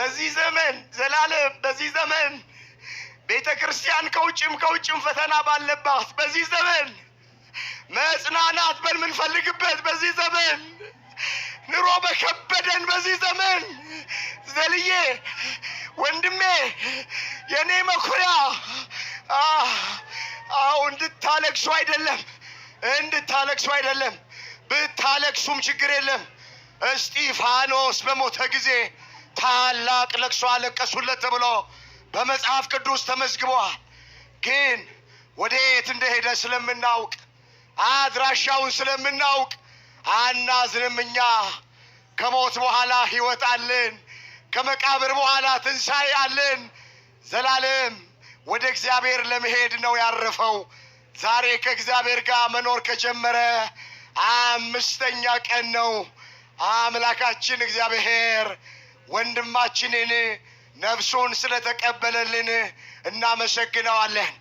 በዚህ ዘመን ዘላለም በዚህ ዘመን ቤተ ክርስቲያን ከውጭም ፈተና ባለባት በዚህ ዘመን መጽናናት በምንፈልግበት በዚህ ዘመን ኑሮ በከበደን በዚህ ዘመን ዘልዬ ወንድሜ የኔ መኩሪያ እንድታለቅሱ አይደለም ብታለቅሱም ችግር የለም። እስጢፋኖስ በሞተ ጊዜ ታላቅ ለቅሶ አለቀሱለት ተብሎ በመጽሐፍ ቅዱስ ተመዝግቧል። ግን ወዴት እንደሄደ ስለምናውቅ አድራሻውን ስለምናውቅ አናዝንም። እኛ ከሞት በኋላ ሕይወት አለን፣ ከመቃብር በኋላ ትንሣኤ አለን። ዘላለም ወደ እግዚአብሔር ለመሄድ ነው ያረፈው። ዛሬ ከእግዚአብሔር ጋር መኖር ከጀመረ 5ኛ ቀን ነው። አምላካችን እግዚአብሔር ወንድማችንን ነፍሱን ስለተቀበለልን እናመሰግነዋለን።